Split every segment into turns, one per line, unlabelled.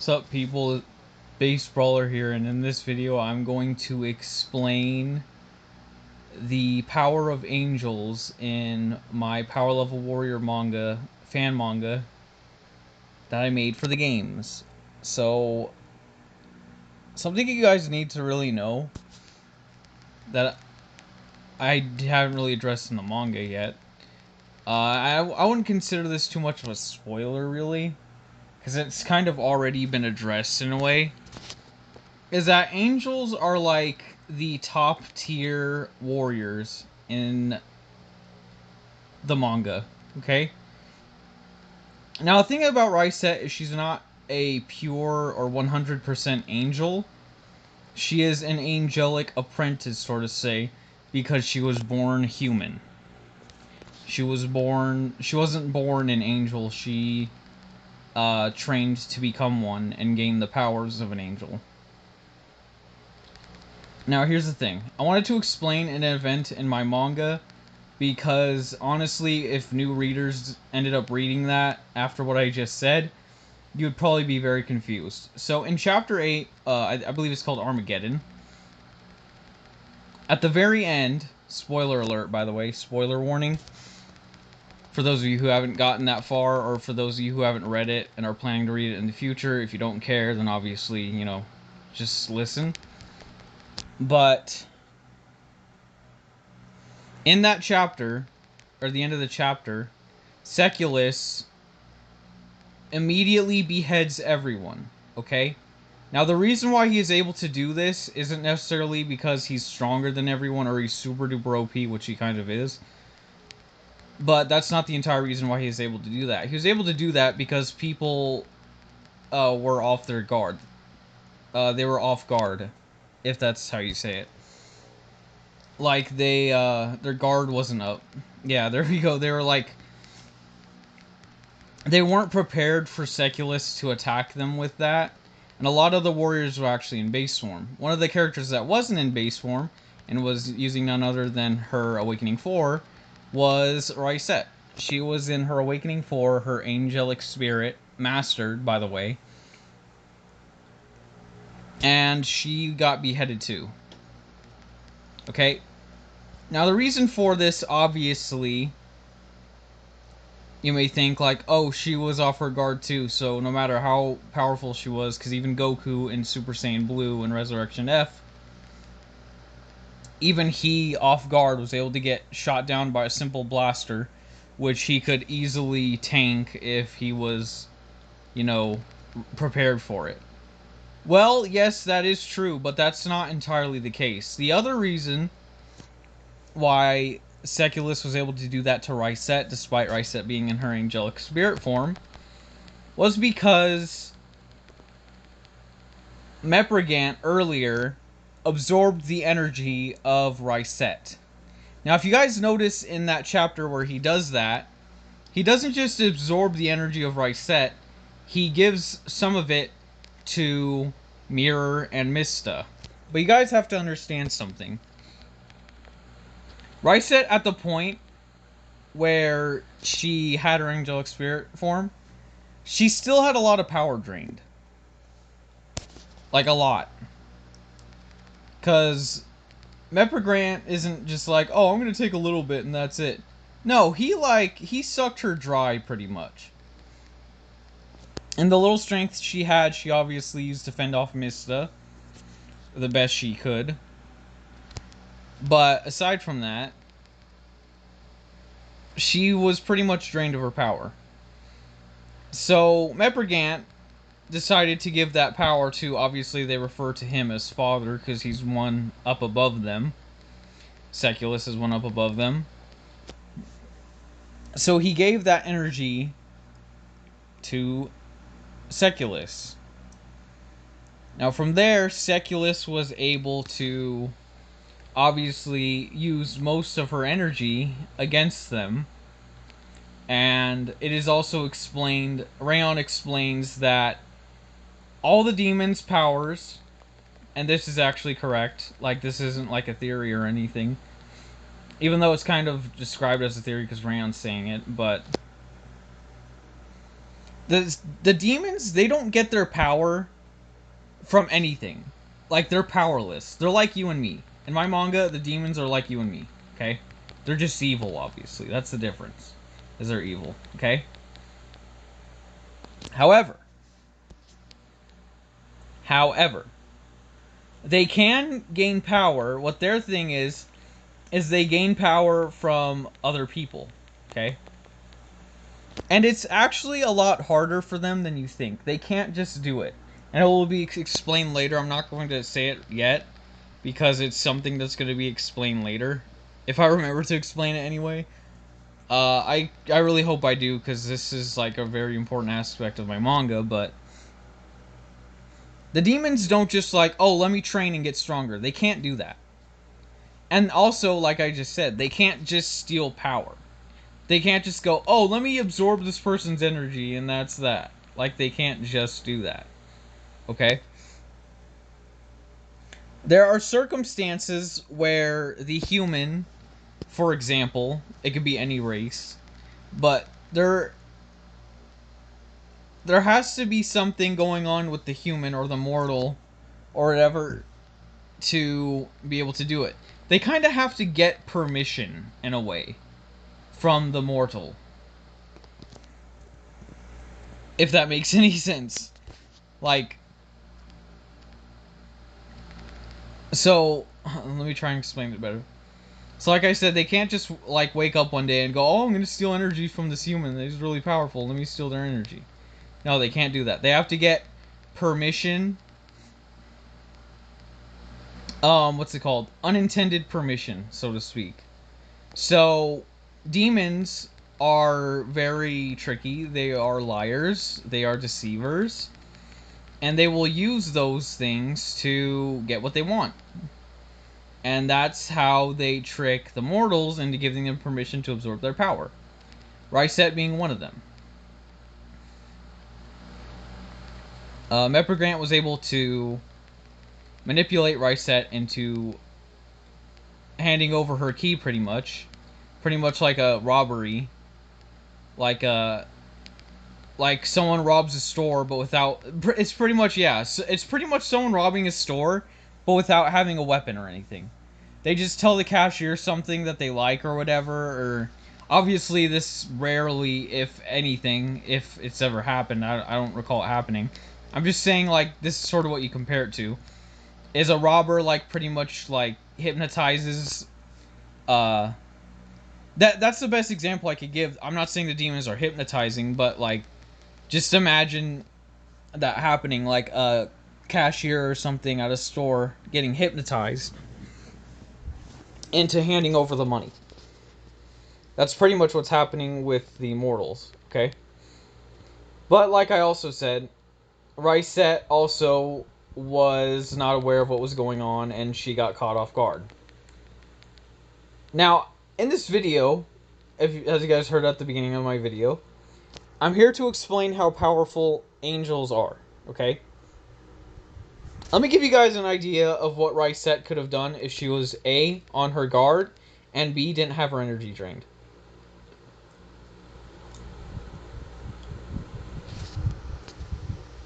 What's up, people? Base Brawler here, and in this video I'm going to explain the power of angels in my Power Level Warrior manga, fan manga, that I made for the games. So, something you guys need to really know that I haven't really addressed in the manga yet. I wouldn't consider this too much of a spoiler, really, because it's kind of already been addressed in a way. Is that angels are like the top tier warriors in the manga, okay? Now, the thing about Raiset is she's not a pure or 100% angel. She is an angelic apprentice, sort of say, because she was born human. She wasn't born an angel, she trained to become one and gain the powers of an angel. Now, here's the thing. I wanted to explain an event in my manga because, honestly, if new readers ended up reading that after what I just said, you would probably be very confused. So, in Chapter 8, I believe it's called Armageddon, at the very end, spoiler alert, by the way, spoiler warning, for those of you who haven't gotten that far, or for those of you who haven't read it and are planning to read it in the future, if you don't care, then obviously, you know, just listen. But in that chapter, or the end of the chapter, Seculus immediately beheads everyone, okay? Now, the reason why he is able to do this isn't necessarily because he's stronger than everyone or he's super duper OP, which he kind of is. But that's not the entire reason why he is able to do that. He was able to do that because people were off their guard. They were off guard, if that's how you say it. Like, their guard wasn't up. Yeah, there we go. They were like, they weren't prepared for Seculus to attack them with that. And a lot of the warriors were actually in base form. One of the characters that wasn't in base form, and was using none other than her Awakening 4, was Raiset. She was in her Awakening 4, her Angelic Spirit, mastered, by the way. And she got beheaded too. Okay? Now, the reason for this, obviously, you may think, like, oh, she was off her guard too, so no matter how powerful she was, because even Goku in Super Saiyan Blue and Resurrection F, even he, off guard, was able to get shot down by a simple blaster, which he could easily tank if he was, you know, prepared for it. Well, yes, that is true, but that's not entirely the case. The other reason why Seculus was able to do that to Raiset, despite Raiset being in her angelic spirit form, was because Meprogant earlier absorbed the energy of Raiset. Now, if you guys notice in that chapter where he does that, he doesn't just absorb the energy of Raiset, he gives some of it to Mirror and Mista. But you guys have to understand something. Raiset, at the point where she had her angelic spirit form, she still had a lot of power drained. Like, a lot. Because Meprogrant isn't just like, oh, I'm going to take a little bit and that's it. No, he sucked her dry, pretty much. And the little strength she had, she obviously used to fend off Mista the best she could. But aside from that, she was pretty much drained of her power. So Meprogant decided to give that power to, obviously they refer to him as father because he's one up above them. Seculus is one up above them. So he gave that energy to Seculus. Now from there, Seculus was able to obviously use most of her energy against them. And it is also explained, Rayon explains that all the demons' powers, and this is actually correct, like this isn't like a theory or anything, even though it's kind of described as a theory because Rayon's saying it, but The demons, they don't get their power from anything. Like, they're powerless. They're like you and me. In my manga, the demons are like you and me, okay? They're just evil, obviously. That's the difference, is they're evil, okay? However, they can gain power. What their thing is they gain power from other people, okay? And it's actually a lot harder for them than you think. They can't just do it. And it will be explained later. I'm not going to say it yet, because it's something that's going to be explained later. If I remember to explain it anyway. I really hope I do, because this is like a very important aspect of my manga, but the demons don't just like, oh, let me train and get stronger. They can't do that. And also, like I just said, they can't just steal power. They can't just go, oh, let me absorb this person's energy and that's that. Like, they can't just do that. Okay? There are circumstances where the human, for example, it could be any race, but there has to be something going on with the human or the mortal or whatever to be able to do it. They kind of have to get permission, in a way, from the mortal. If that makes any sense. Like, so, let me try and explain it better. So like I said, they can't just, like, wake up one day and go, oh, I'm going to steal energy from this human. He's really powerful. Let me steal their energy. No, they can't do that. They have to get permission. What's it called? Unintended permission, so to speak. So, demons are very tricky. They are liars. They are deceivers. And they will use those things to get what they want. And that's how they trick the mortals into giving them permission to absorb their power. Rysette being one of them. Meprogrant was able to manipulate Rysette into handing over her key, pretty much like a robbery, like someone robs a store, but without. It's pretty much, yeah. It's pretty much someone robbing a store, but without having a weapon or anything. They just tell the cashier something that they like or whatever. Or obviously, this rarely, if anything, if it's ever happened. I don't recall it happening. I'm just saying, like, this is sort of what you compare it to. Is a robber, like, pretty much, like, hypnotizes. That's the best example I could give. I'm not saying the demons are hypnotizing, but, like, just imagine that happening, like a cashier or something at a store getting hypnotized into handing over the money. That's pretty much what's happening with the mortals, okay? But like I also said, Rysette also was not aware of what was going on, and she got caught off guard. Now, in this video, as you guys heard at the beginning of my video, I'm here to explain how powerful angels are, okay? Let me give you guys an idea of what Rysette could have done if she was A, on her guard, and B, didn't have her energy drained.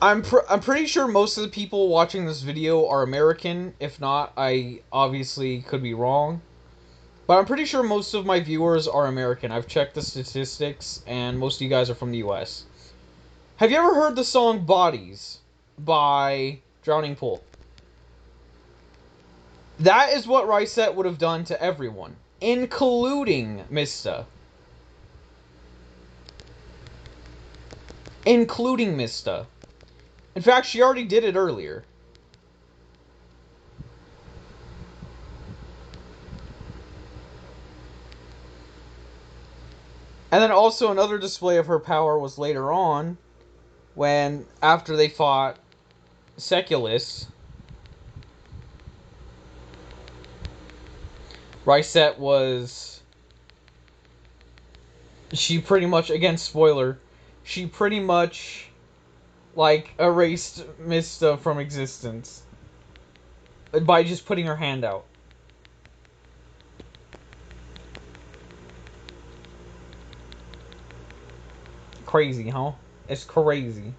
I'm pretty sure most of the people watching this video are American. If not, I obviously could be wrong. But I'm pretty sure most of my viewers are American. I've checked the statistics, and most of you guys are from the US. Have you ever heard the song Bodies by Drowning Pool? That is what Rysette would have done to everyone, including Mista. Including Mista. In fact, she already did it earlier. And then also another display of her power was later on, when, after they fought Seculus, Rysette was... She pretty much, again, spoiler, she pretty much, like, erased Mista from existence by just putting her hand out. Crazy, huh? It's crazy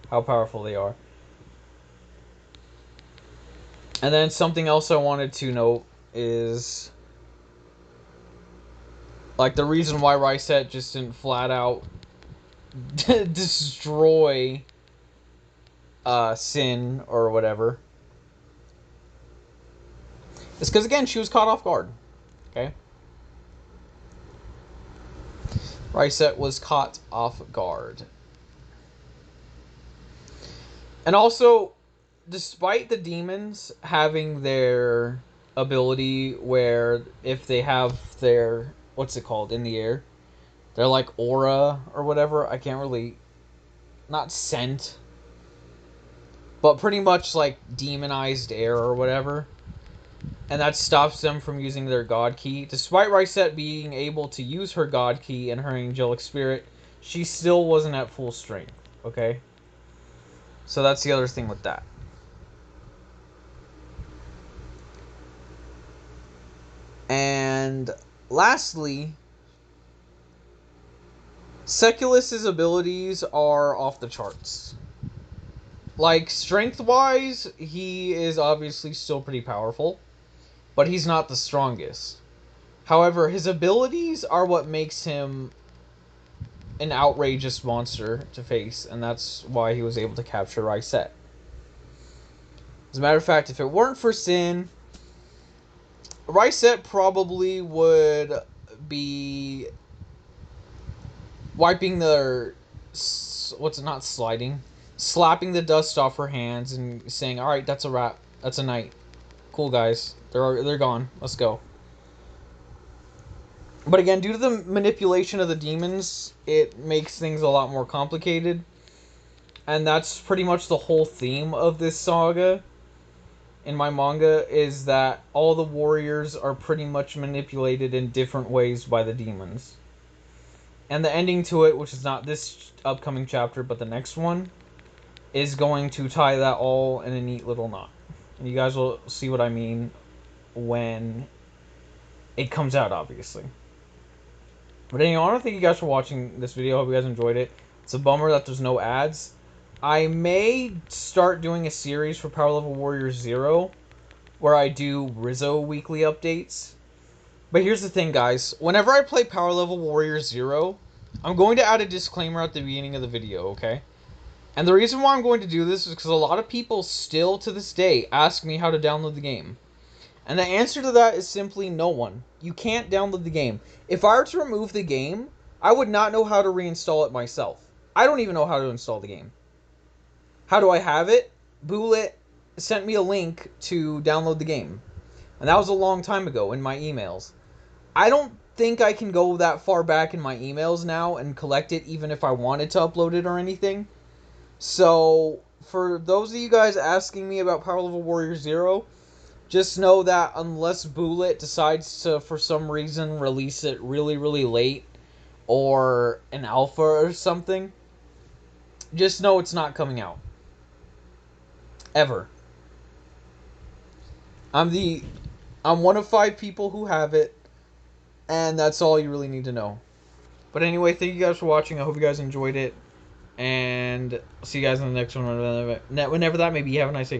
how powerful they are. And then something else I wanted to note is, like, the reason why Rysette just didn't flat out destroy Sin or whatever is because, again, she was caught off guard. Okay? Rysette was caught off guard. And also, despite the demons having their ability where if they have their, what's it called, in the air, they're like aura or whatever, I can't really, not scent, but pretty much like demonized air or whatever, and that stops them from using their god key. Despite Rysette being able to use her god key and her angelic spirit, she still wasn't at full strength, okay? So that's the other thing with that. And lastly, Seculus's abilities are off the charts. Like, strength-wise, he is obviously still pretty powerful, but he's not the strongest. However, his abilities are what makes him an outrageous monster to face, and that's why he was able to capture Rysette. As a matter of fact, if it weren't for Sin, Rysette probably would be wiping the, what's it, not sliding, slapping the dust off her hands and saying, "All right, that's a wrap. That's a night. Cool, guys. They're gone. Let's go." But again, due to the manipulation of the demons, it makes things a lot more complicated. And that's pretty much the whole theme of this saga in my manga, is that all the warriors are pretty much manipulated in different ways by the demons. And the ending to it, which is not this upcoming chapter, but the next one, is going to tie that all in a neat little knot. And you guys will see what I mean when it comes out, obviously. But anyway, I want to thank you guys for watching this video. I hope you guys enjoyed it. It's a bummer that there's no ads. I may start doing a series for Power Level Warrior 0 where I do Rizzo weekly updates. But here's the thing, guys. Whenever I play Power Level Warrior 0, I'm going to add a disclaimer at the beginning of the video, okay? And the reason why I'm going to do this is because a lot of people still, to this day, ask me how to download the game. And the answer to that is simply no one. You can't download the game. If I were to remove the game, I would not know how to reinstall it myself. I don't even know how to install the game. How do I have it? Boolit sent me a link to download the game. And that was a long time ago in my emails. I don't think I can go that far back in my emails now and collect it even if I wanted to upload it or anything. So, for those of you guys asking me about Power Level Warrior 0, just know that unless Boolit decides to, for some reason, release it really, really late, or an alpha or something, just know it's not coming out. Ever. I'm one of 5 people who have it, and that's all you really need to know. But anyway, thank you guys for watching. I hope you guys enjoyed it, and I'll see you guys in the next one, whenever that may be. Have a nice day.